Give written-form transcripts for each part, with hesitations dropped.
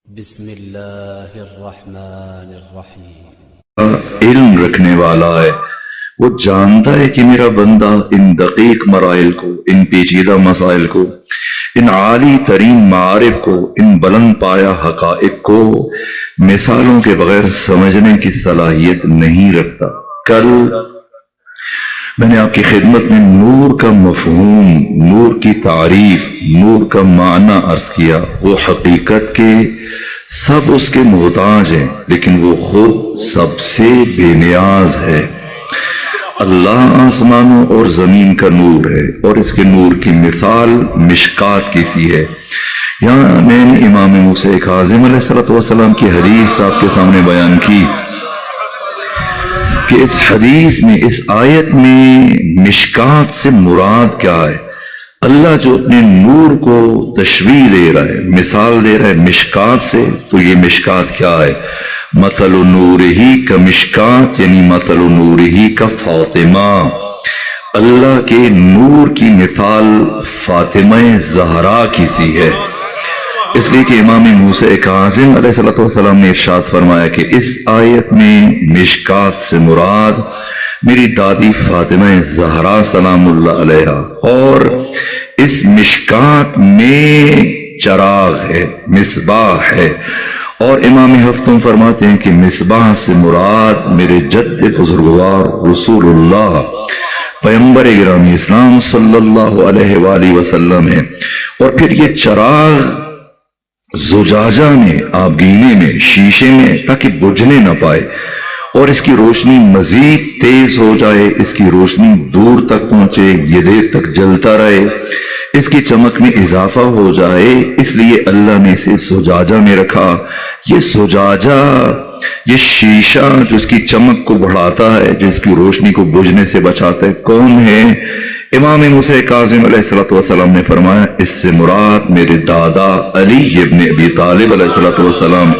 بسم اللہ الرحمن الرحیم۔ علم رکھنے والا ہے، وہ جانتا ہے کہ میرا بندہ ان دقیق مراحل کو، ان پیچیدہ مسائل کو، ان عالی ترین معارف کو، ان بلند پایا حقائق کو مثالوں کے بغیر سمجھنے کی صلاحیت نہیں رکھتا۔ کل میں نے آپ کی خدمت میں نور کا مفہوم، نور کی تعریف، نور کا معنی عرض کیا۔ وہ حقیقت کے سب اس کے محتاج ہیں، لیکن وہ خود سب سے بے نیاز ہے۔ اللہ آسمانوں اور زمین کا نور ہے، اور اس کے نور کی مثال مشکات کی سی ہے۔ یہاں میں نے امام موسیٰ کاظم علیہ السلام کی حدیث آپ کے سامنے بیان کی کہ اس حدیث میں، اس آیت میں مشکات سے مراد کیا ہے۔ اللہ جو اپنے نور کو تشبیہ دے رہا ہے، مثال دے رہا ہے مشکات سے، تو یہ مشکات کیا ہے؟ مثل نورہی کا مشکات، یعنی مثل نورہی کا فاطمہ۔ اللہ کے نور کی مثال فاطمہ زہرا کی سی ہے، اس لیے کہ امام موسیٰ کاظم علیہ السلام نے ارشاد فرمایا کہ اس آیت میں مشکات سے مراد میری دادی فاطمہ زہرا سلام اللہ علیہ، اور اس مشکات میں چراغ ہے، مصباح ہے۔ اور امام ہفتم فرماتے ہیں کہ مصباح سے مراد میرے جد بزرگوار رسول اللہ پیغمبر گرامی اسلام صلی اللہ علیہ وآلہ وسلم ہے۔ اور پھر یہ چراغ زجاجہ میں، آبگینے میں، شیشے میں، تاکہ بجھنے نہ پائے، اور اس کی روشنی مزید تیز ہو جائے، اس کی روشنی دور تک پہنچے، یہ دیر تک جلتا رہے، اس کی چمک میں اضافہ ہو جائے، اس لیے اللہ نے اسے زجاجہ میں رکھا۔ یہ زجاجہ، یہ شیشہ جو اس کی چمک کو بڑھاتا ہے، جس کی روشنی کو بجھنے سے بچاتا ہے، کون ہے؟ امام موسیٰ کاظم علیہ السلام نے فرمایا اس سے مراد میرے دادا علی ابن ابی طالب علیہ السلام۔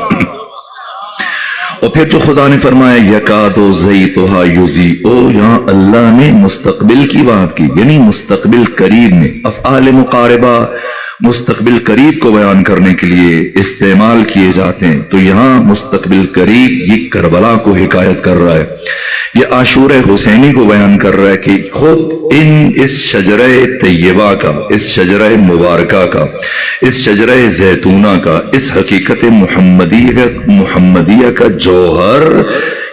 اور پھر جو خدا نے فرمایا یکادو زیتھا یضیء، یہاں اللہ نے مستقبل کی بات کی، یعنی مستقبل قریب میں افعال مقاربہ مستقبل قریب کو بیان کرنے کے لیے استعمال کیے جاتے ہیں، تو یہاں مستقبل قریب یہ کربلا کو حکایت کر رہا ہے، یہ عاشورہ حسینی کو بیان کر رہا ہے کہ خود اس شجرہ طیبہ کا، اس شجرہ مبارکہ کا، اس شجرہ زیتونہ کا، اس حقیقت محمدیہ کا جوہر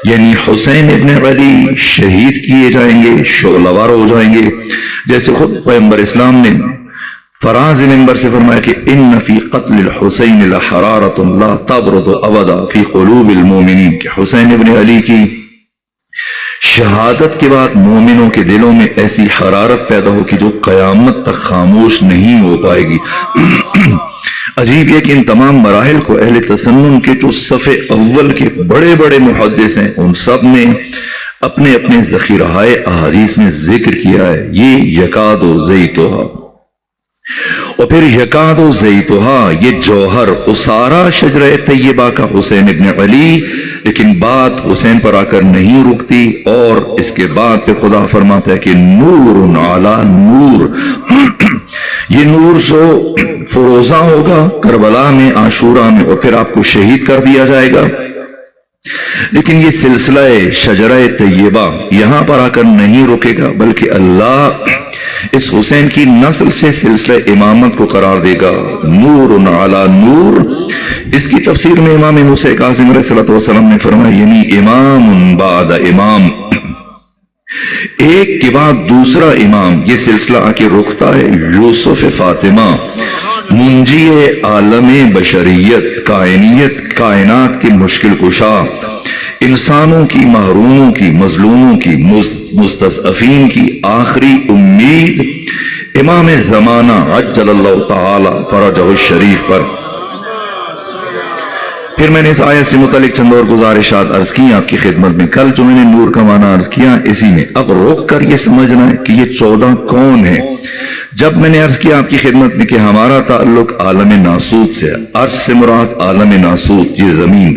یعنی حسین ابن علی شہید کیے جائیں گے، شعلہ ور ہو جائیں گے، جیسے خود پیغمبر اسلام نے فراز منبر سے فرمایا کہ ان فی قتل الحسین لحرارۃ لا تبرد ابدا فی قلوب المومنین، کہ حسین ابن علی کی شہادت کے بعد مومنوں کے دلوں میں ایسی حرارت پیدا ہو کہ جو قیامت تک خاموش نہیں ہو پائے گی۔ عجیب یہ کہ ان تمام مراحل کو اہل تسنن کے جو صف اول کے بڑے بڑے محدث ہیں، ان سب نے اپنے اپنے ذخیرہ احادیث میں ذکر کیا ہے۔ یہ یکادو زیتھا، اور پھر یکادو زیتھا یہ جوہر اسارا شجرہ طیبہ کا حسین ابن علی، لیکن بات حسین پر آ کر نہیں رکتی، اور اس کے بعد پہ خدا فرماتا ہے کہ نور علی نور، یہ نور جو فروزہ ہوگا کربلا میں، عاشورہ میں، اور پھر آپ کو شہید کر دیا جائے گا۔ لیکن یہ سلسلہ شجرہ طیبہ یہاں پر آ کر نہیں رکے گا، بلکہ اللہ اس حسین کی نسل سے سلسلہ امامت کو قرار دے گا۔ نور علی نور، اس کی تفسیر میں امام موسیٰ کاظم علیہ السلام نے فرمایا یعنی امام بعد امام، ایک کے بعد دوسرا امام، یہ سلسلہ آ کے رکتا ہے۔ یوسف فاطمہ منجی عالم بشریت، کائنات کی مشکل کشا، انسانوں کی، محروموں کی، مظلوموں کی، مستضعفین کی آخری امید، امام زمانہ عجل اللہ تعالی فرجہ الشریف پر۔ پھر میں نے اس آیت سے متعلق چند اور گزارشات عرض کی آپ کی خدمت میں۔ کل جو میں نے نور کا معنی عرض کیا اسی میں اب روک کر یہ سمجھنا ہے کہ یہ 14 کون ہے۔ جب میں نے عرض کیا آپ کی خدمت میں کہ ہمارا تعلق عالم ناسوت سے، عرش سے مراد عالم ناسوت یہ زمین،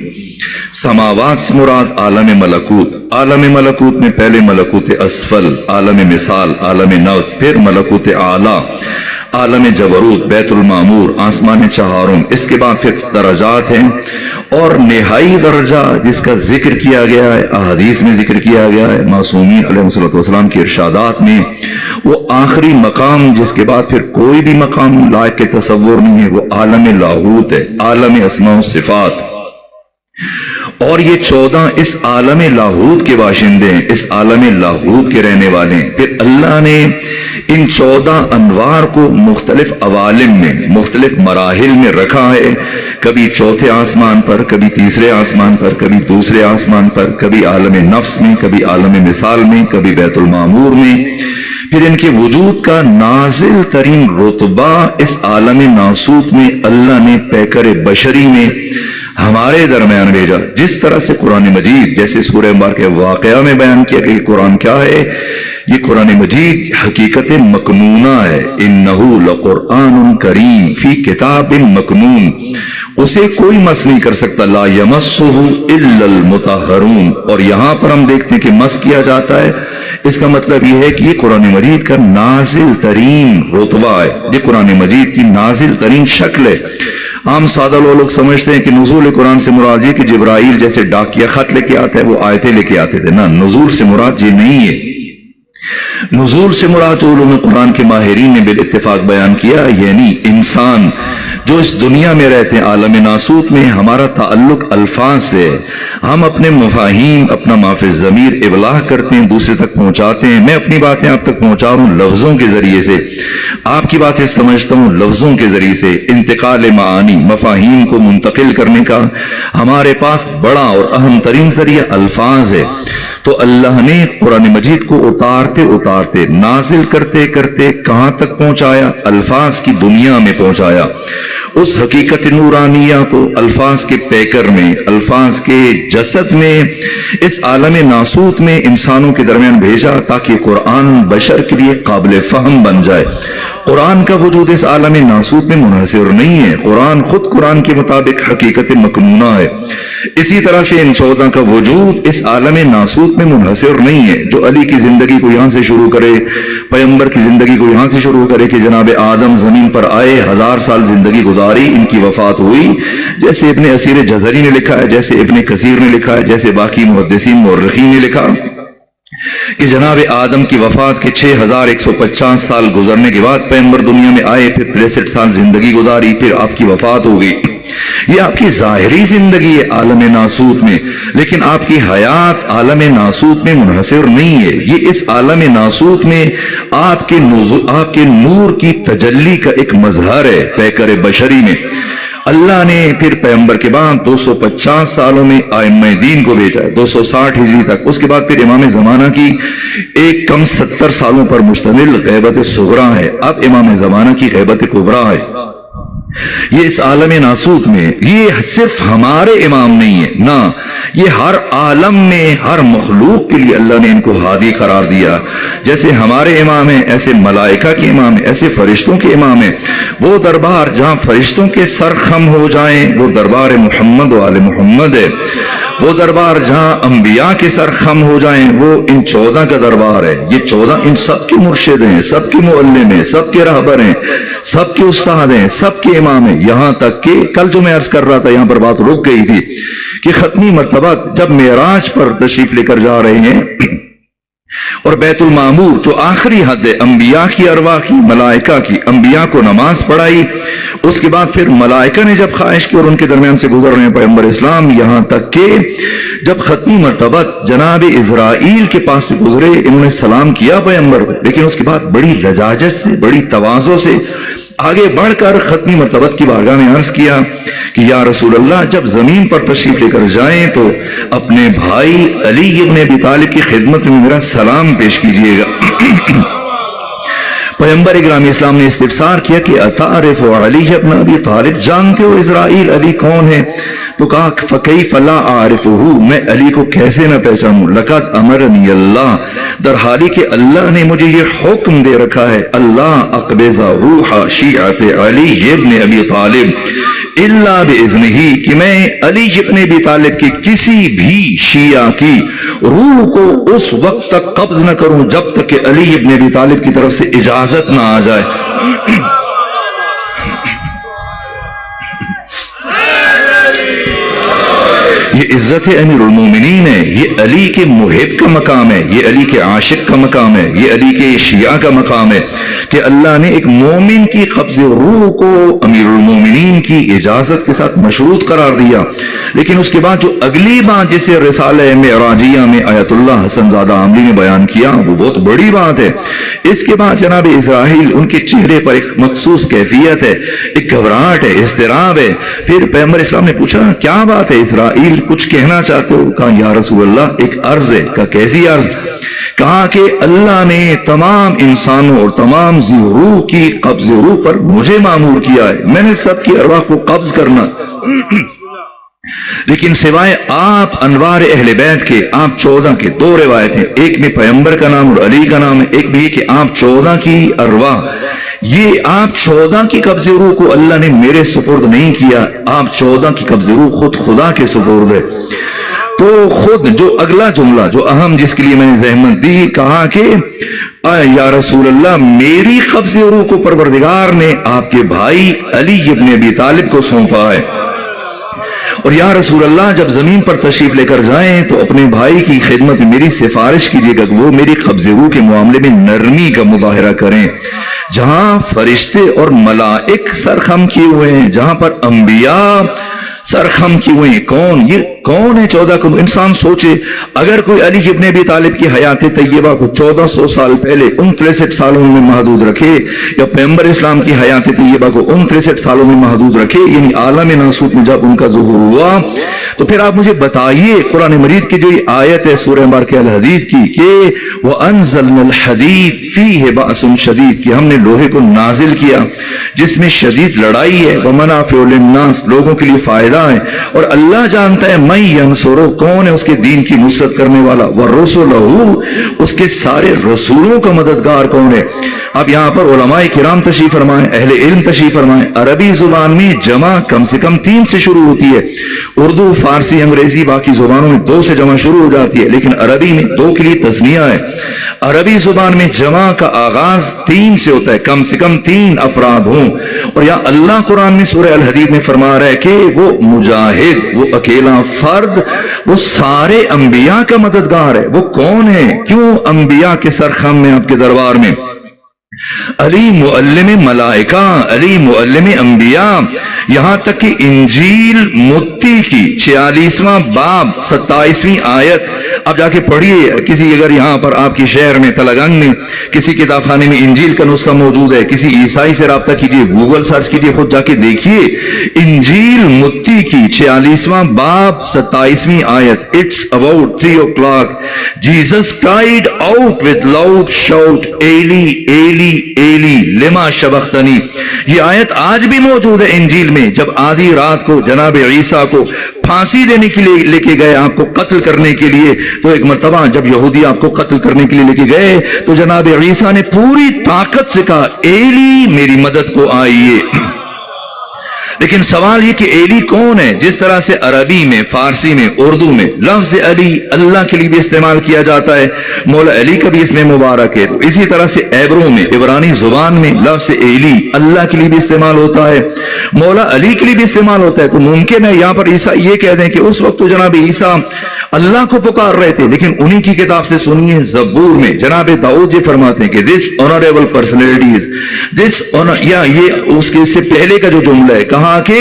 سماوات سے مراد عالم ملکوت، عالم ملکوت میں پہلے ملکوت اسفل، عالم مثال، عالم نفس، پھر ملکوت اعلیٰ، عالم جبروت، بیت المعمور، آسمان چہارم، اس کے بعد پھر درجات ہیں، اور نہائی درجہ جس کا ذکر کیا گیا ہے، احادیث میں ذکر کیا گیا ہے، معصومین علیہ الصلوۃ والسلام کے ارشادات میں، وہ آخری مقام جس کے بعد پھر کوئی بھی مقام لائق کے تصور نہیں ہے، وہ عالم لاہوت ہے، عالم اسماء و صفات۔ اور یہ 14 اس عالم لاہوت کے باشندے ہیں، اس عالم لاہوت کے رہنے والے ہیں۔ پھر اللہ نے ان 14 انوار کو مختلف عوالم میں، مختلف مراحل میں رکھا ہے، کبھی چوتھے آسمان پر، کبھی تیسرے آسمان پر، کبھی دوسرے آسمان پر، کبھی عالم نفس میں، کبھی عالم مثال میں، کبھی بیت المعمور میں۔ پھر ان کے وجود کا نازل ترین رتبہ اس عالم ناسوت میں اللہ نے پیکر بشری میں ہمارے درمیان بھیجا۔ جس طرح سے قرآن مجید، جیسے سورہ مبارکہ واقعہ میں بیان کیا کہ یہ قرآن کیا ہے، یہ قرآن مجید حقیقت مکنونہ ہے، انہو لقرآن کریم فی کتاب مکنون، اسے کوئی مس نہیں کر سکتا، لا یمسہ الا المطہرون۔ اور یہاں پر ہم دیکھتے ہیں کہ مس کیا جاتا ہے، اس کا مطلب یہ ہے کہ یہ قرآن مجید کا نازل ترین رتبہ ہے، یہ قرآن مجید کی نازل ترین شکل ہے۔ عام سادہ لوگ سمجھتے ہیں کہ نزول قرآن سے مراد یہ کہ جبرائیل جیسے ڈاکیہ خط لے کے آتا ہے وہ آیتیں لے کے آتے تھے، نہ، نزول سے مراد یہ نہیں ہے۔ نزول سے مراد علوم قرآن کے ماہرین نے بالاتفاق بیان کیا، یعنی انسان جو اس دنیا میں رہتے ہیں عالم ناسوت میں، ہمارا تعلق الفاظ سے ہے، ہم اپنے مفاہیم، اپنا مافِ ضمیر ابلاغ کرتے ہیں، دوسرے تک پہنچاتے ہیں۔ میں اپنی باتیں آپ تک پہنچا رہا ہوں لفظوں کے ذریعے سے، آپ کی باتیں سمجھتا ہوں لفظوں کے ذریعے سے۔ انتقال معانی، مفاہیم کو منتقل کرنے کا ہمارے پاس بڑا اور اہم ترین ذریعہ الفاظ ہے۔ تو اللہ نے قرآن مجید کو اتارتے اتارتے، نازل کرتے کرتے کہاں تک پہنچایا؟ الفاظ کی دنیا میں پہنچایا۔ اس حقیقت نورانیہ کو الفاظ کے پیکر میں، الفاظ کے جسد میں، اس عالم ناسوت میں انسانوں کے درمیان بھیجا تاکہ قرآن بشر کے لیے قابل فہم بن جائے۔ قرآن کا وجود اس عالم ناسوت میں منحصر نہیں ہے، قرآن خود قرآن کے مطابق حقیقت مکنونہ ہے۔ اسی طرح سے ان 14 کا وجود اس عالم ناسوت میں منحصر نہیں ہے۔ جو علی کی زندگی کو یہاں سے شروع کرے، پیغمبر کی زندگی کو یہاں سے شروع کرے کہ جناب آدم زمین پر آئے، 1000 سال زندگی گزاری، ان کی وفات ہوئی، جیسے ابن اسیر جزری نے لکھا ہے، جیسے ابن کثیر نے لکھا ہے، جیسے باقی محدثین مورخین نے لکھا کہ جناب آدم کی وفات کے 6150 سال گزرنے کے بعد پیغمبر دنیا میں آئے، پھر 63 سال زندگی گزاری، پھر آپ کی وفات ہو گئی۔ یہ آپ کی ظاہری زندگی ہے عالم ناسوت میں، لیکن آپ کی حیات عالم ناسوت میں منحصر نہیں ہے۔ یہ اس عالم ناسوت میں آپ کے نور کی تجلی کا ایک مظہر ہے پیکر بشری میں۔ اللہ نے پھر پیغمبر کے بعد 250 سالوں میں ائمہ دین کو بھیجا ہے، 260 ہجری تک۔ اس کے بعد پھر امام زمانہ کی ایک کم 70 سالوں پر مشتمل غیبت صغریٰ ہے، اب امام زمانہ کی غیبت کبریٰ ہے۔ یہ اس عالم ناسوت میں، یہ صرف ہمارے امام نہیں ہے، نہ، یہ ہر عالم میں ہر مخلوق کے لیے اللہ نے ان کو ہادی قرار دیا۔ جیسے ہمارے امام ہیں، ایسے ملائکہ کے امام ہیں، ایسے فرشتوں کے امام ہیں۔ وہ دربار جہاں فرشتوں کے سر خم ہو جائیں وہ دربار محمد و آل محمد ہے۔ وہ دربار جہاں انبیاء کے سر خم ہو جائیں وہ ان 14 کا دربار ہے۔ یہ 14 ان سب کے مرشد ہیں، سب کے معلم ہیں، سب کے رہبر ہیں، سب کے استاد ہیں، سب کے امام ہیں۔ یہاں تک کہ کل جو میں عرض کر رہا تھا، یہاں پر بات رک گئی تھی کہ ختمی مرتبہ جب معراج پر تشریف لے کر جا رہے ہیں اور بیت المعمور جو آخری حد ہے انبیاء کی ارواح کی، ملائکہ کی، انبیاء کو نماز پڑھائی، اس کے بعد پھر ملائکہ نے جب خواہش کی اور ان کے درمیان سے گزر رہے ہیں پیغمبر اسلام، یہاں تک کہ جب ختمی مرتبہ جناب اسرائیل کے پاس سے گزرے، انہوں نے سلام کیا پیغمبر کو، لیکن اس کے بعد بڑی لجاجت سے، بڑی تواضع سے آگے بڑھ کر ختمی مرتبت کی بارگاہ میں عرض کیا کہ یا رسول اللہ، جب زمین پر تشریف لے کر جائیں تو اپنے بھائی علی ابن ابی طالب کی خدمت میں میرا سلام پیش کیجئے گا۔ پیغمبر گرامی اسلام نے استفسار کیا کہ اتعرف علی ابن ابی طالب، جانتے ہو اسرائیل علی کون ہے؟ تو کہا فکیف لا اعرفہ، میں علی کو کیسے نہ پہچانوں، لقد امرنی اللہ، در حالی کہ اللہ نے مجھے یہ حکم دے رکھا ہے، اللہ اقبض روح شیعت علی ابن ابی طالب الا باذنہ، کہ میں علی ابن ابی طالب کی کسی بھی شیعہ کی روح کو اس وقت تک قبض نہ کروں جب تک کہ علی ابن ابی طالب کی طرف سے اجازت نہ آ جائے۔ یہ عزت امیر المومنین ہے، یہ علی کے محب کا مقام ہے، یہ علی کے عاشق کا مقام ہے، یہ علی کے شیعہ کا مقام ہے کہ اللہ نے ایک مومن کی قبض روح کو امیر المومنین کی اجازت کے ساتھ مشروط قرار دیا۔ لیکن اس کے بعد جو اگلی بات جسے رسالہ معراجیہ میں آیت اللہ حسن زادہ عاملی نے بیان کیا وہ بہت بڑی بات ہے۔ اس کے بعد جناب اسرائیل ان کے چہرے پر ایک مخصوص کیفیت ہے، ایک گھبراہٹ ہے، اضطراب ہے۔ پھر پیغمبر اسلام نے پوچھا کیا بات ہے اسرائیل، کچھ کہنا چاہتے ہو؟ کہا یا رسول اللہ ایک عرض ہے۔ کہا کیسی عرض؟ کہا کہ اللہ نے تمام انسانوں اور تمام ذی روح کی قبض روح پر مجھے مامور کیا ہے، میں نے سب کی ارواح کو قبض کرنا، لیکن سوائے آپ انوار اہل بیت کے، آپ 14 کے 2 روایت ہیں، ایک میں پیغمبر کا نام اور علی کا نام ہے، ایک بھی کہ آپ 14 کی ارواح، یہ آپ 14 کی قبض روح کو اللہ نے میرے سپرد نہیں کیا، آپ 14 کی قبض روح خود خدا کے سپرد ہے۔ تو خود جو اگلا جملہ جو اہم جس کے لیے میں نے زحمت دی، کہا کہ یا رسول اللہ میری قبض روح کو پروردگار نے آپ کے بھائی علی ابن ابی طالب کو سونپا ہے، اور یا رسول اللہ جب زمین پر تشریف لے کر جائیں تو اپنے بھائی کی خدمت میں میری سفارش کیجیے گا کہ وہ میری قبض روح کے معاملے میں نرمی کا مظاہرہ کریں۔ جہاں فرشتے اور ملائک سرخم کیے ہوئے ہیں، جہاں پر انبیاء سرخم کی ہوئی، یہ کون ہے 14 کو؟ انسان سوچے اگر کوئی علی ابن ابی طالب کی حیات طیبہ کو 1400 سال پہلے 63 سالوں میں محدود رکھے، یا پیغمبر اسلام کی حیات طیبہ کو 63 سالوں میں محدود رکھے، یعنی عالم ناسوت میں جب ان کا ظہور ہوا، تو پھر آپ مجھے بتائیے قرآن مجید کی جو یہ آیت ہے سورہ مبارکہ الحدید کی کہ وَأَنزَلْنَا الْحَدِيدَ فِيهِ بَأْسٌ شَدِيدٌ، کہ ہم نے لوہے کو نازل کیا جس میں شدید لڑائی ہے، وَمَنَافِعُ لِلنَّاسِ، لوگوں کے لیے فائدہ ہے، اور اللہ جانتا ہے مَن يَنصُرُهُ، کون ہے اس کے دین کی نصرت کرنے والا، وَرُسُلُهُ، اس کے سارے رسولوں کا مددگار کون ہے۔ اب یہاں پر علماء کرام تشریف فرمائیں، اہل علم تشریف فرمائیں، عربی زبان میں جمع کم سے کم 3 سے شروع ہوتی ہے، اردو فارسی انگریزی باقی زبانوں میں 2 سے جمع شروع ہو جاتی ہے، لیکن عربی میں 2 کے لیے تثنیہ ہے۔ عربی زبان میں جمع کا آغاز 3 سے ہوتا ہے، کم سے کم 3 افراد ہوں، اور یا اللہ قرآن میں سورہ الحدید میں فرما رہا ہے کہ وہ مجاہد، وہ اکیلا فرد، وہ سارے انبیاء کا مددگار ہے۔ وہ کون ہے؟ کیوں انبیاء کے سرخم میں آپ کے دربار میں؟ علی معلم ملائکہ، علی معلم انبیاء، یہاں تک کہ انجیل متی کی 46واں باب 27ویں آیت آپ جا کے پڑھیے، کسی اگر یہاں پر آپ کی شہر میں تلنگانہ میں کسی کتاب خانے میں انجیل کا نسخہ موجود ہے، کسی عیسائی سے رابطہ کیجیے، گوگل سرچ کیجیے، خود جا کے دیکھیے انجیل متی کی 46واں باب 27ویں آیت، It's about 3 o'clock. Jesus cried out with loud shout, Eli, Eli, ایلی لما شبختنی۔ یہ آیت آج بھی موجود ہے انجیل میں۔ جب آدھی رات کو جناب عیسیٰ کو پھانسی دینے کے لیے لے کے گئے، آپ کو قتل کرنے کے لیے، تو ایک مرتبہ جب یہودی آپ کو قتل کرنے کے لیے لے کے گئے تو جناب عیسیٰ نے پوری طاقت سے کہا ایلی میری مدد کو آئیے۔ لیکن سوال یہ کہ ایلی کون ہے؟ جس طرح سے عربی میں، فارسی میں، اردو میں لفظ علی اللہ کے لیے بھی استعمال کیا جاتا ہے، مولا علی کا بھی اس میں مبارک ہے، تو اسی طرح سے عبروں میں، عبرانی زبان میں لفظ ایلی اللہ کے لیے بھی استعمال ہوتا ہے، مولا علی کے لیے بھی استعمال ہوتا ہے۔ تو ممکن ہے یہاں پر عیسیٰ یہ کہہ دیں کہ اس وقت تو جناب عیسیٰ اللہ کو پکار رہے تھے، لیکن انہی کی کتاب سے سنیے زبور میں جناب داؤد یہ فرماتے ہیں کہ this honorable personalities this honor، یا یہ اس کے سے پہلے کا جو جملہ ہے کہا کہ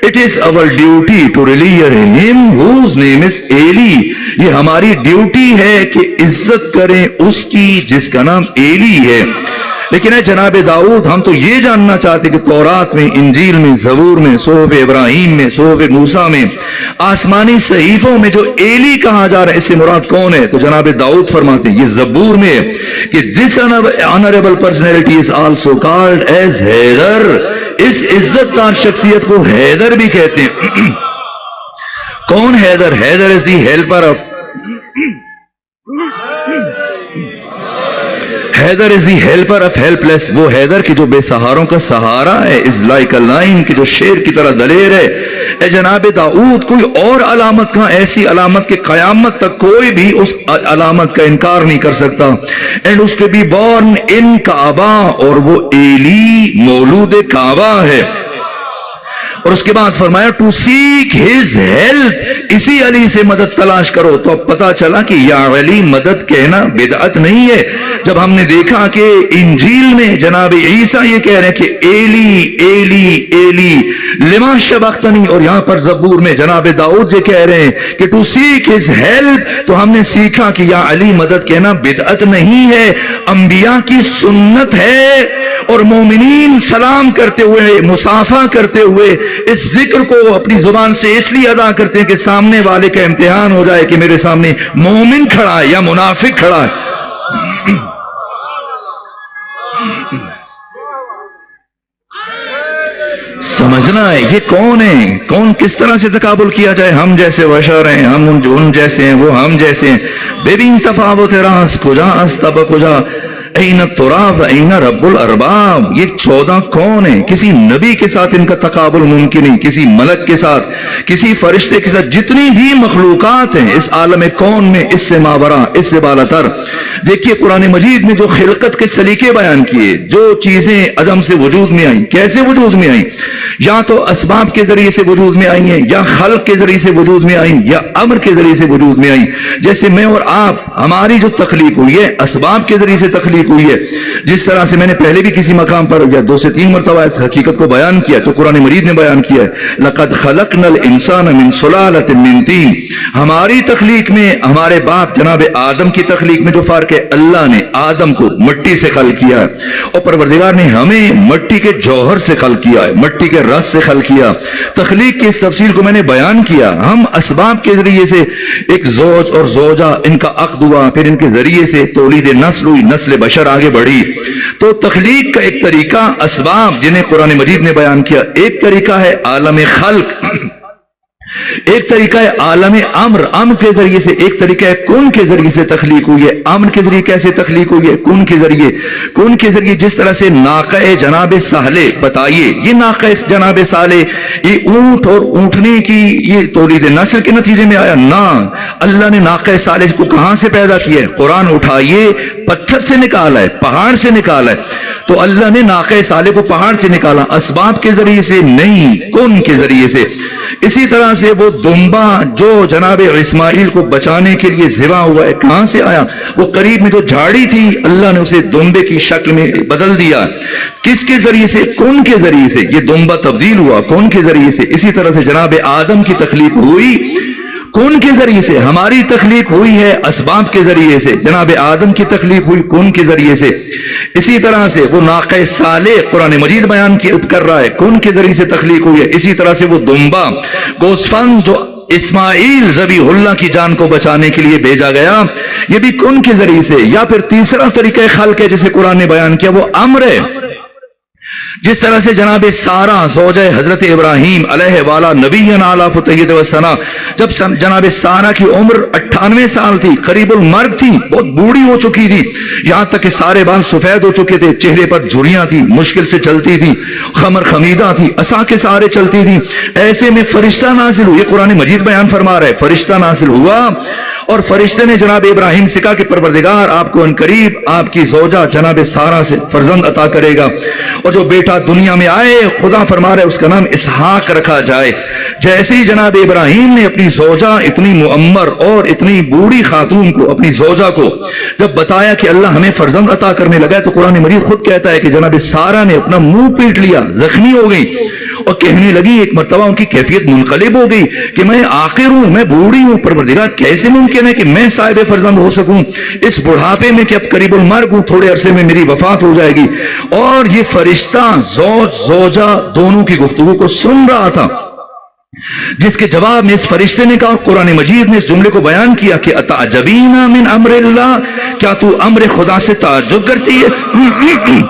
it is our duty to revere him whose name is ایلی، یہ ہماری ڈیوٹی ہے کہ عزت کریں اس کی جس کا نام ایلی ہے۔ لیکن اے جناب داؤد، ہم تو یہ جاننا چاہتے کہ تورات میں، انجیل میں، زبور میں، صحف ابراہیم میں، صحف موسیٰ میں، آسمانی صحیفوں میں جو ایلی کہا جا رہا ہے اس سے مراد کون ہے؟ تو جناب داؤد فرماتے ہیں یہ زبور میں کہ this honorable personality is also called as Haider, اس عزت دار شخصیت کو حیدر بھی کہتے ہیں۔ کون Haider? Haider is the helper of Haider is the helper of helpless، وہ حیدر کی جو بے سہاروں کا سہارا ہے، is like a lion کی جو شیر کی طرح دلیر ہے۔ اے جناب داؤد، کوئی اور علامت کہاں ایسی علامت کہ قیامت تک کوئی بھی اس علامت کا انکار نہیں کر سکتا۔ اینڈ اس کے بھی born in کعبہ، اور وہ ایلی مولود کعبہ ہے۔ اور اس کے بعد فرمایا ٹو سیک ہز ہیلپ، اسی علی سے مدد تلاش کرو. تو اب پتا چلا کہ یا علی مدد کہنا بدعت نہیں ہے. جب ہم نے دیکھا کہ انجیل میں جناب عیسیٰ یہ کہہ رہے ہیں کہ ایلی ایلی ایلی لما شبختنی، اور یہاں پر زبور میں جناب داؤد یہ کہہ رہے ہیں کہ ٹو سیک ہز ہیلپ، تو ہم نے سیکھا کہ یا علی مدد کہنا بدعت نہیں ہے، انبیاء کی سنت ہے. اور مومنین سلام کرتے ہوئے، مصافحہ کرتے ہوئے اس ذکر کو اپنی زبان سے اس لیے ادا کرتے ہیں کہ سامنے والے کا امتحان ہو جائے کہ میرے سامنے مومن کھڑا ہے یا منافق کھڑا ہے. سمجھنا ہے یہ کون ہے، کون کس طرح سے تقابل کیا جائے. ہم جیسے بشر ہیں، ہم ان جیسے ہیں، وہ ہم جیسے ہیں. ببین تفاوت راز کجا استب کجا، این التراب این رب الارباب. یہ 14 کون ہیں؟ کسی نبی کے ساتھ ان کا تقابل ممکن نہیں، کسی ملک کے ساتھ، کسی فرشتے کے ساتھ. جتنی بھی مخلوقات ہیں اس عالم کون میں، اس سے ماورا، اس سے بالاتر. دیکھیے قرآن مجید میں جو خلقت کے سلیقے بیان کیے، جو چیزیں عدم سے وجود میں آئیں، کیسے وجود میں آئیں، یا تو اسباب کے ذریعے سے وجود میں آئی ہیں، یا خلق کے ذریعے سے وجود میں آئیں، یا امر کے ذریعے سے وجود میں آئیں. جیسے میں اور آپ، ہماری جو تخلیق ہوئی ہے اسباب کے ذریعے سے تخلیق ہوئی ہے. جس طرح سے میں نے پہلے بھی کسی مقام پر یا 2 سے 3 مرتبہ اس حقیقت کو بیان کیا، تو قرآن مجید نے بیان کیا ہے لَقَدْ خَلَقْنَا الْإِنسَانَ مِنْ صُلَالَةٍ مِنْ طِينٍ. ہماری تخلیق میں، ہمارے باپ جناب آدم کی تخلیق میں جو فرق ہے، اللہ نے آدم کو مٹی سے خلق کیا ہے، اور پروردگار نے ہمیں مٹی کے جوہر سے خلق کیا ہے، مٹی کے رس سے خلق کیا. تخلیق کی اس تفصیل کو میں نے بیان کیا. ہم اسباب کے ذریعے سے ایک زوج اور زوجہ، ان کا عقد ہوا، پھر ان کے ذریعے سے تولید نسل ہوئی، نسل بشر آگے بڑھی. تو تخلیق کا ایک طریقہ اسباب جنہیں قرآن مجید نے بیان کیا، ایک طریقہ ہے عالم خلق، ایک طریقہ ہے عالم امر، امر کے ذریعے سے. ایک طریقہ ہے کون کے ذریعے سے تخلیق ہوئی ہے. امر کے ذریعے کیسے تخلیق ہوئی ہے؟ کون کے ذریعے. کون کے ذریعے جس طرح سے ناقہ جناب صالح، بتائیے یہ ناقہ جناب صالح یہ اونٹ اور اونٹنے کی یہ تولید نسل کے نتیجے میں آیا؟ نہ، اللہ نے ناقہ صالح کو کہاں سے پیدا کیا ہے؟ قرآن اٹھائیے، پتھر سے نکالا ہے، پہاڑ سے نکالا ہے. تو اللہ نے ناقہ صالح کو پہاڑ سے نکالا، اسباب کے ذریعے سے نہیں، کون کے ذریعے سے. اسی طرح سے وہ دمبا جو جناب اسماعیل کو بچانے کے لیے ذبح ہوا ہے، کہاں سے آیا؟ وہ قریب میں جو جھاڑی تھی اللہ نے اسے دمبے کی شکل میں بدل دیا. کس کے ذریعے سے؟ کون کے ذریعے سے. یہ دمبا تبدیل ہوا کون کے ذریعے سے. اسی طرح سے جناب آدم کی تخلیق ہوئی کون کے ذریعے سے. ہماری تخلیق ہوئی ہے اسباب کے ذریعے سے. جناب آدم کی تخلیق ہوئی کون کے ذریعے سے. اسی طرح سے وہ ناقہ صالح قرآن مجید بیان کر رہا ہے کون کے ذریعے سے تخلیق ہوئی ہے. اسی طرح سے وہ دمبا گوسفند جو اسماعیل ذبیح اللہ کی جان کو بچانے کے لیے بھیجا گیا، یہ بھی کون کے ذریعے سے. یا پھر تیسرا طریقہ خلق ہے جسے قرآن نے بیان کیا، وہ امر ہے. جس طرح سے جناب سارہ زوجہ حضرت ابراہیم علیہ والا نبینا علی فطیت وسنا، جب جناب سارہ کی عمر 98 سال تھی، قریب المرگ تھی، بہت بوڑھی ہو چکی تھی، یہاں تک کہ سارے بال سفید ہو چکے تھے، چہرے پر جھریاں تھی، مشکل سے چلتی تھی، خمر خمیدہ تھی، عصا کے سہارے چلتی تھی. ایسے میں فرشتہ نازل ہوئی. یہ قرآن مجید بیان فرما رہا ہے فرشتہ نازل ہوا، اور فرشتے نے جناب ابراہیم سے کہا کہ پروردگار آپ کو انقریب آپ کی زوجہ جناب سارہ سے فرزند عطا کرے گا، اور جو بیٹا دنیا میں آئے خدا فرما رہا ہے اس کا نام اسحاق رکھا جائے. جیسے ہی جناب ابراہیم نے اپنی زوجہ اتنی معمر اور اتنی بوڑھی خاتون کو، اپنی زوجہ کو جب بتایا کہ اللہ ہمیں فرزند عطا کرنے لگا ہے، تو قرآن مجید خود کہتا ہے کہ جناب سارہ نے اپنا منہ پیٹ لیا، زخمی ہو گئی، اور کہنے لگی، ایک مرتبہ ان کی کیفیت منقلب ہو گئی کہ میں آخر ہوں، میں بوڑھی ہوں، پروردگار کیسے ممکن ہے کہ میں صاحب فرزند ہو سکوں اس بڑھاپے میں کہ اب قریب المرگ ہوں، تھوڑے عرصے میں میری وفات ہو جائے گی. اور یہ فرشتہ زوجہ دونوں کی گفتگو کو سن رہا تھا، جس کے جواب میں اس فرشتے نے کہا، اور قرآن مجید نے اس جملے کو بیان کیا کہ اتعجبین من امر اللہ، کیا تو امر خدا سے تعجب کرتی ہے.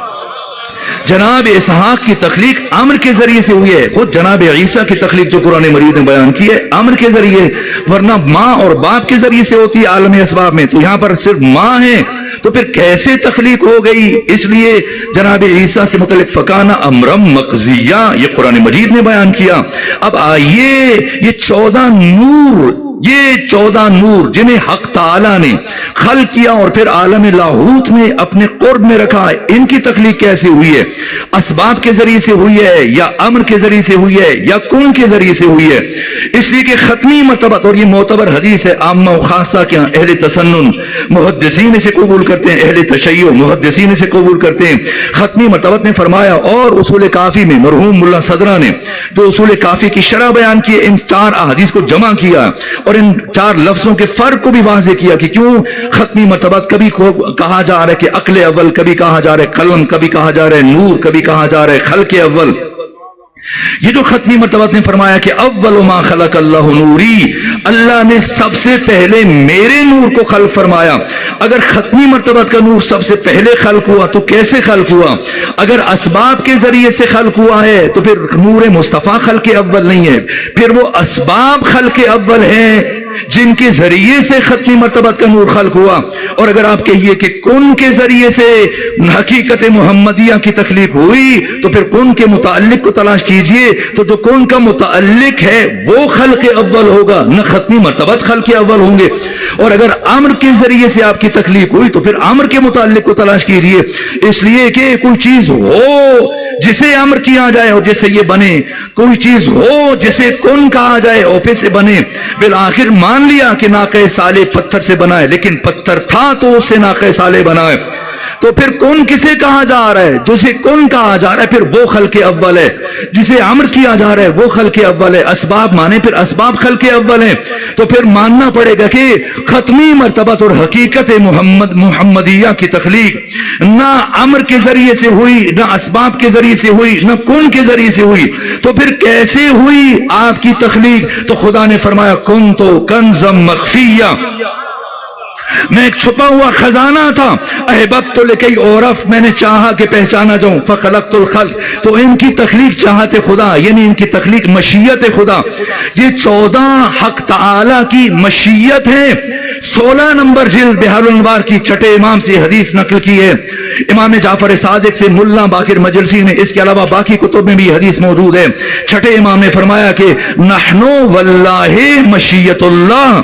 جناب اسحاق کی تخلیق امر کے ذریعے سے ہوئی ہے. خود جناب عیسیٰ کی تخلیق جو قرآن مجید نے بیان کی ہے امر کے ذریعے، ورنہ ماں اور باپ کے ذریعے سے ہوتی ہے عالم اسباب میں. تو یہاں پر صرف ماں ہے، تو پھر کیسے تخلیق ہو گئی؟ اس لیے جناب عیسیٰ سے متعلق فکانہ امرم مقضیہ یہ قرآن مجید نے بیان کیا. اب آئیے یہ 14 نور یہ 14 نور جنہیں حق تعالی نے خلق کیا اور پھر عالم لاہوت میں اپنے قرب میں رکھا ہے، ان کی تخلیق کیسے ہوئی ہے؟ اسباب کے ذریعے سے ہوئی ہے یا امر کے ذریعے سے ہوئی ہے یا کون کے ذریعے سے ہوئی ہے؟ اس لیے کہ ختمی مرتبت، اور یہ معتبر حدیث ہے عامہ و خاصہ کے اہل تسنن محدثین سے قبول کرتے ہیں، اہل تشیع محدثین سے قبول کرتے ہیں، ختمی مرتبت نے فرمایا، اور اصول کافی میں مرحوم ملا صدرہ نے جو اصول کافی کی شرح بیان کی، ان 4 احادیث کو جمع کیا اور ان 4 لفظوں کے فرق کو بھی واضح کیا کہ کیوں ختمی مرتبت کبھی کہا جا رہا ہے کہ عقل اول، کبھی کہا جا رہا ہے قلم، کبھی کہا جا رہا ہے نور، کبھی کہا جا رہا ہے خلق اول۔ یہ جو ختمی مرتبت نے فرمایا کہ اول ما خلق اللہ نوری، اللہ نے سب سے پہلے میرے نور کو خلق فرمایا۔ اگر ختمی مرتبت کا نور سب سے پہلے خلق ہوا تو کیسے خلق ہوا؟ اگر اسباب کے ذریعے سے خلق ہوا ہے تو پھر نور مصطفیٰ خلق اول نہیں ہے، پھر وہ اسباب خلق اول ہیں جن کے ذریعے سے ختمی مرتبت کا نور خلق ہوا۔ اور اگر آپ کہیے کہ کن کے ذریعے سے حقیقت محمدیہ کی تخلیق ہوئی تو پھر کن کے متعلق کو تلاش کیجئے، تو جو کن کا متعلق ہے وہ خلق اول ہوگا، نہ ختمی مرتبت خلق اول ہوں گے۔ اور اگر امر کے ذریعے سے آپ کی تخلیق ہوئی تو پھر امر کے متعلق کو تلاش کیجئے، اس لیے کہ کوئی چیز ہو جسے امر کیا جائے اور جسے یہ بنے، کوئی چیز ہو جسے کن کہا جائے اور پھر سے بنے۔ بالآخر مان لیا کہ ناقہ صالح پتھر سے بنا ہے، لیکن پتھر تھا تو اس سے ناقہ صالح بنا ہے، تو پھر کن کسے کہا جا رہا ہے؟ جسے کن کہا جا رہا ہے پھر وہ خلق اول ہے، جسے امر کیا جا رہا ہے وہ خلق اول ہے۔ اسباب مانے پھر اسباب خلق اول ہیں، تو پھر ماننا پڑے گا کہ ختمی مرتبت اور حقیقت محمدیہ کی تخلیق نہ امر کے ذریعے سے ہوئی، نہ اسباب کے ذریعے سے ہوئی، نہ کن کے ذریعے سے ہوئی، تو پھر کیسے ہوئی آپ کی تخلیق؟ تو خدا نے فرمایا کن تو کنزم مخفیہ، میں ایک چھپا ہوا خزانہ تھا، احببت لکی اعرف، میں نے چاہا کہ پہچانا جاؤں، فخلقت الخلق، تو ان کی تخلیق چاہت خدا، یعنی ان کی تخلیق مشیت خدا۔ یہ 14 حق تعالی کی مشیت ہے۔ 16 نمبر جلد بحار الانوار کی چھٹے امام سے حدیث نقل کی ہے، امام جعفر صادق سے ملا باقر مجلسی نے، اس کے علاوہ باقی کتب میں بھی حدیث موجود ہے۔ چھٹے امام نے فرمایا کہ نحنو واللہ مشیت اللہ،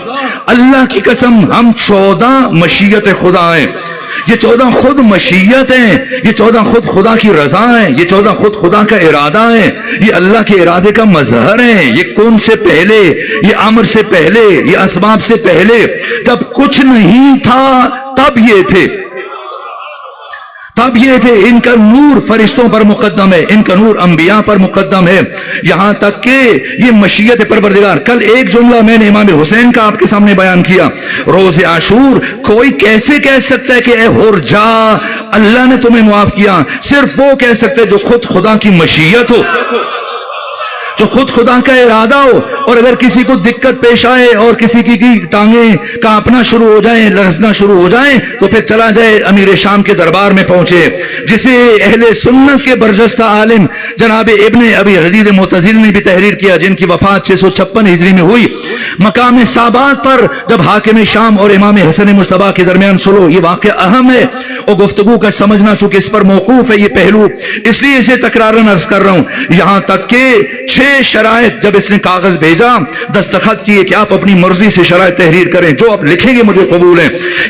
اللہ کی قسم ہم 14 مشیت خدا ہیں۔ یہ 14 خود مشیت ہیں، یہ 14 خود خدا کی رضا ہیں، یہ 14 خود خدا کا ارادہ ہے، یہ اللہ کے ارادے کا مظہر ہے۔ یہ کون سے پہلے، یہ امر سے پہلے، یہ اسباب سے پہلے، جب کچھ نہیں تھا تب یہ تھے، تب یہ تھے۔ ان کا نور فرشتوں پر مقدم ہے، ان کا نور انبیاء پر مقدم ہے، یہاں تک کہ یہ مشیت پروردگار۔ کل ایک جملہ میں نے امام حسین کا آپ کے سامنے بیان کیا، روز عاشور کوئی کیسے کہہ سکتا ہے کہ اے ہور جا اللہ نے تمہیں معاف کیا؟ صرف وہ کہہ سکتے جو خود خدا کی مشیت ہو، جو خود خدا کا ارادہ ہو۔ اور اگر کسی کو دقت پیش آئے اور کسی کی ٹانگیں کانپنا شروع ہو جائیں، لرزنا شروع ہو جائیں، تو پھر چلا جائے امیر شام کے دربار میں پہنچے، جسے اہل سنت کے برجستہ عالم جناب ابن ابی حدید معتزلی نے بھی تحریر کیا، جن کی وفات 656 ہجری میں ہوئی۔ مقام صابات پر جب حاکم شام اور امام حسن مصطفیٰ کے درمیان سلو، یہ واقعہ اہم ہے اور گفتگو کا سمجھنا چونکہ اس پر موقوف ہے یہ پہلو، اس لیے اسے تکرارن عرض کر رہا ہوں۔ یہاں تک کہ 6 شرائط جب اس نے کاغذ بھیجا، دستخط کیے کہ آپ اپنی مرضی سے شرائط تحریر کریں، جو آپ لکھیں گے مجھے قبول ہے۔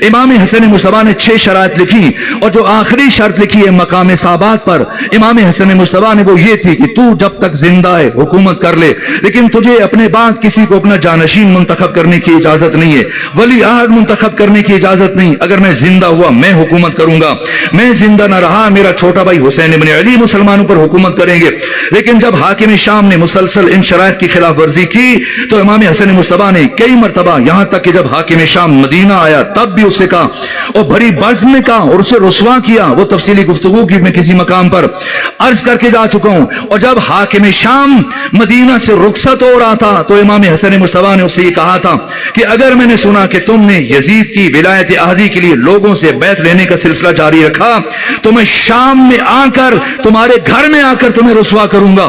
امام حسن مصطفیٰ نے 6 شرائط لکھی اور جو آخری شرط لکھی ہے مقام صابات پر امام حسن مصطفیٰ نے، وہ یہ تھی کہ تو جب تک زندہ ہے حکومت کر لے، لیکن تجھے اپنے بعد کسی کو اپنا جانشین منتخب کرنے کی اجازت نہیں ہے، ولی عہد منتخب کرنے کی اجازت نہیں۔ اگر میں زندہ ہوا میں حکومت کروں گا، میں زندہ نہ رہا میرا چھوٹا بھائی حسین ابن علی مسلمانوں پر حکومت کریں گے۔ لیکن جب حاکم شام نے مسلسل ان شرائط کی خلاف ورزی کی تو امام حسن مصطفیٰ نے کئی مرتبہ، یہاں تک کہ جب حاکم شام مدینہ آیا تب بھی اسے کہا اور بڑی بزم میں کہا اور اسے رسوا کیا، وہ تفصیلی گفتگو کی میں کسی مقام پر عرض کر کے جا چکا ہوں۔ اور جب حاکم شام مدینہ سے رخصت ہو رہا تھا تو امام حسن مصطفیٰ نے اسے یہ کہا تھا کہ اگر میں نے سنا کہ تم نے یزید کی ولایت عہدی کے لیے لوگوں سے بیعت لینے کا سلسلہ جاری رکھا تو میں شام میں آ کر تمہارے گھر میں آ کر تمہیں رسوا کروں گا۔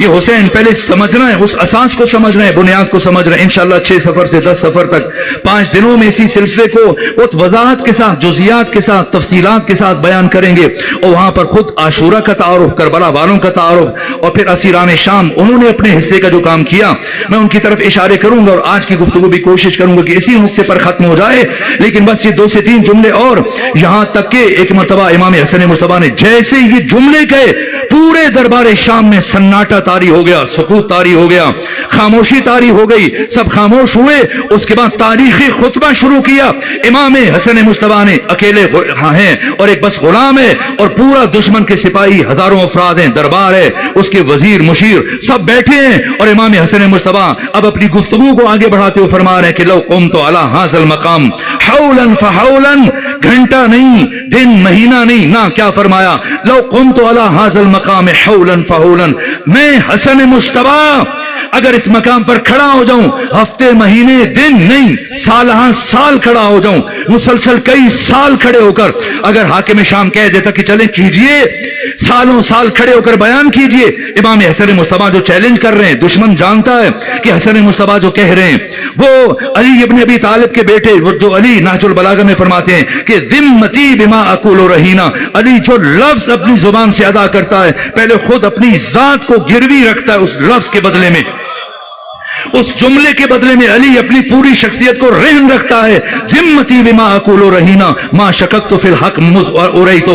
یہ حسین پہلے سمجھنا ہے, اس اساس کو سمجھنا ہے, بنیاد کو سمجھنا ہے. انشاءاللہ 6 سفر سے 10 سفر تک 5 دنوں میں اسی سلسلے کو بہت وضاحت کے ساتھ, جزیات کے ساتھ, تفصیلات کے ساتھ بیان کریں گے. اور وہاں پر خود عاشورہ کا تعارف, کربلا والوں کا تعارف, اور پھر اسیران شام انہوں نے اپنے حصے کا جو کام کیا میں ان کی طرف اشارے کروں گا. اور آج کی گفتگو بھی کوشش کروں گا کہ اسی نقطے پر ختم ہو جائے, لیکن بس یہ 2 سے 3 جملے اور, یہاں تک کہ ایک مرتبہ امام حسن مصطفیٰ نے جیسے یہ جملے کہے پورے دربار شام میں سناٹا طاری ہو گیا, سکوت طاری ہو گیا, خاموشی طاری ہو گئی, سب خاموش ہوئے. اس کے بعد تاریخی خطبہ شروع کیا. امام حسن مصطفیٰ نے اکیلے ہیں اور ایک بس غلام ہے, اور پورا دشمن کے سپاہی ہزاروں افراد ہیں, دربار ہے, اس کے وزیر مشیر سب بیٹھے ہیں. اور امام حسن مصطفیٰ اب اپنی گفتگو کو آگے بڑھاتے ہوئے فرما رہے ہیں کہ لو قمت علی ھذا المقام حولا فحولا, گھنٹہ نہیں, دن, مہینہ نہیں, نہ کیا فرمایا, لو قمت علی ھذا المقام حولا فحولا, میں حسن مصطفیٰ اگر اس مقام پر کھڑا ہو جاؤں ہفتے, مہینے, دن نہیں, سال ہاں سال کھڑا ہو جاؤں, مسلسل کئی سال کھڑے ہو کر, اگر حاکم شام کہہ دیتا کہ چلیں کیجئے, سالوں سال کھڑے ہو کر بیان کیجئے. امام حسن مصطفیٰ جو چیلنج کر رہے ہیں, دشمن جانتا ہے کہ حسن مصطفیٰ جو کہہ رہے ہیں وہ علی ابن ابی طالب کے بیٹے, جو علی نہج البلاغہ میں فرماتے ہیں کہ ذمتی بما اقول رہینا, علی جو لفظ اپنی زبان سے ادا کرتا ہے پہلے خود اپنی ذات کو گروی رکھتا ہے اس لفظ کے بدلے میں, اس جملے کے بدلے میں علی اپنی پوری شخصیت کو رہن رکھتا ہے. ذمتی بما اقول رہینا ما شککت فی الحق اریت,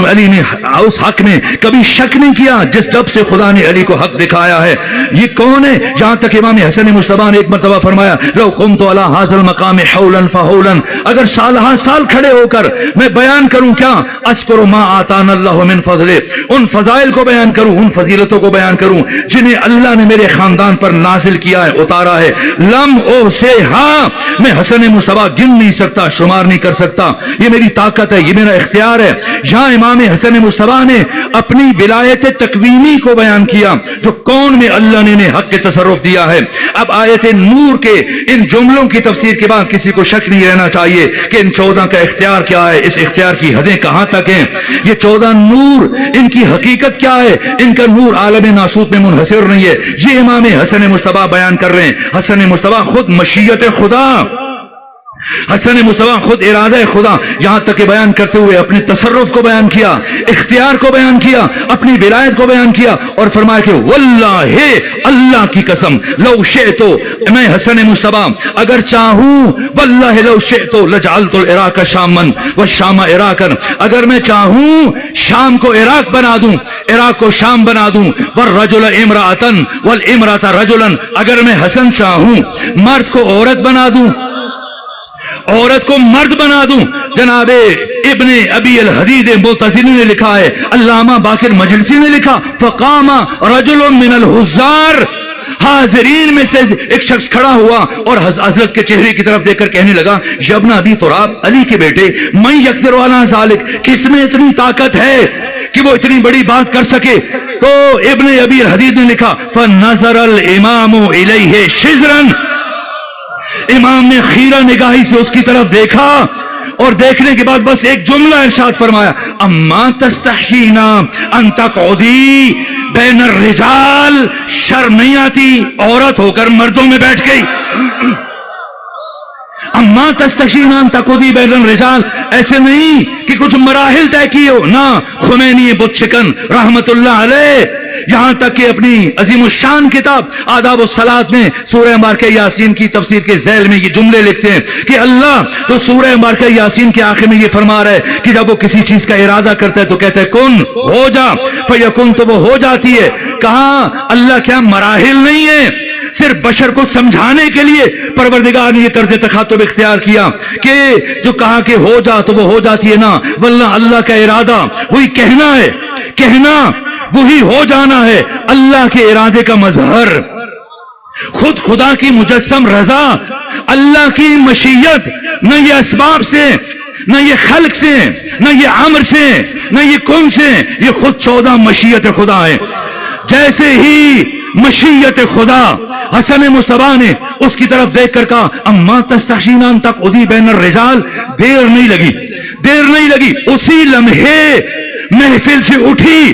علی نے اس حق میں کبھی شک نہیں کیا جس جب سے خدا نے علی کو حق دکھایا ہے. یہ کون ہے؟ جہاں تک امام حسن مصطفیٰ نے ایک مرتبہ فرمایا لو قمت علی ھذا المقام حولا فحولا, اگر سال ہاں سال کھڑے ہو کر میں بیان کروں کیا, اذکر ما آتانا اللہ من فضل, ان فضائل کو بیان کروں, ان فضیلتوں کو بیان کروں جنہیں اللہ نے میرے خاندان پر نازل کیا ہے, اتارا ہے. لم او سے, ہاں میں حسن مصطفیٰ گن نہیں سکتا, شمار نہیں کر سکتا, یہ میری طاقت ہے, یہ میرا اختیار ہے. یہاں امام حسن مصطفیٰ نے اپنی ولایت تکوینی کو بیان کیا جو کون میں اللہ نے حق کے تصرف دیا ہے. اب آیت نور کے ان جملوں کی تفسیر کے بعد کسی کو شک نہیں رہنا چاہیے کہ ان 14 کا اختیار کیا ہے, اس اختیار کی حدیں کہاں تک ہیں, یہ 14 نور ان کی حقیقت کیا ہے. ان کا نور عالم ناسوت میں منحصر نہیں ہے, یہ امام حسن مصطفیٰ بیان کر رہے ہیں. حسن مصطفیٰ خود مشیت خدا, حسن مصطفیٰ خود ارادہ خدا, یہاں تک کہ بیان کرتے ہوئے اپنے تصرف کو بیان کیا, اختیار کو بیان کیا, اپنی ولایت کو بیان کیا, اور فرمایا کہ واللہ, اللہ کی قسم, لو شئتو, میں حسن مصطفیٰ اگر چاہوں, واللہ لو شئتو لجعلت العراق شامن والشام عراقا, اگر میں چاہوں شام کو عراق بنا دوں, عراق کو شام بنا دوں, والرجل امرأتا والامرأة رجلا, اگر میں حسن چاہوں مرد کو عورت بنا دوں, عورت کو مرد بنا دوں. جناب ابن ابی الحدید معتزلی نے لکھا ہے, علامہ باقر مجلسی نے لکھا, فقام رجل من الحضار, حاضرین میں سے ایک شخص کھڑا ہوا اور حضرت کے چہرے کی طرف دیکھ کر کہنے لگا, ابن ابی تراب, علی کے بیٹے, من یقدر علی ذلک, کس میں اتنی طاقت ہے کہ وہ اتنی بڑی بات کر سکے. تو ابن ابی الحدید نے لکھا, فنظر الامام الیہ شزرا, امام نے خیرہ نگاہی سے اس کی طرف دیکھا, اور دیکھنے کے بعد بس ایک جملہ ارشاد فرمایا, اما تستحشینا ان تقعدی بین الرجال, شرم نہیں آتی عورت ہو کر مردوں میں بیٹھ گئی, اما تستحشینا ان تقعدی بین الرجال, ایسے نہیں کہ کچھ مراحل طے کیے ہو, نہ. خمینی بت شکن رحمت اللہ علیہ یہاں تک کہ اپنی عظیم الشان کتاب آداب الصلاۃ میں سورہ مبارکہ یاسین کی تفسیر کے ذیل میں یہ جملے لکھتے ہیں کہ اللہ تو سورہ مبارکہ یاسین کے آخر میں یہ فرما رہا ہے کہ جب وہ کسی چیز کا ارادہ کرتا ہے تو کہتا ہے کن, ہو جا, فیکن, تو وہ ہو جاتی ہے. کہاں اللہ کیا مراحل نہیں ہے, صرف بشر کو سمجھانے کے لیے پروردگار نے یہ طرز تخاطب اختیار کیا کہ جو کہا کہ ہو جا تو وہ ہو جاتی ہے. نا, واللہ اللہ کا ارادہ وہی کہنا ہے, کہنا وہی ہو جانا ہے. اللہ کے ارادے کا مظہر خود خدا کی مجسم رضا, اللہ کی مشیت, نہ یہ اسباب سے, نہ یہ خلق سے, نہ یہ امر سے, نہ یہ کن سے, یہ خود 14 مشیت خدا ہے. جیسے ہی مشیت خدا حسن مصطفیٰ نے اس کی طرف دیکھ کر کہا, اما تستحشینا ان تقعدی بین الرجال, دیر نہیں لگی, اسی لمحے محفل سے اٹھی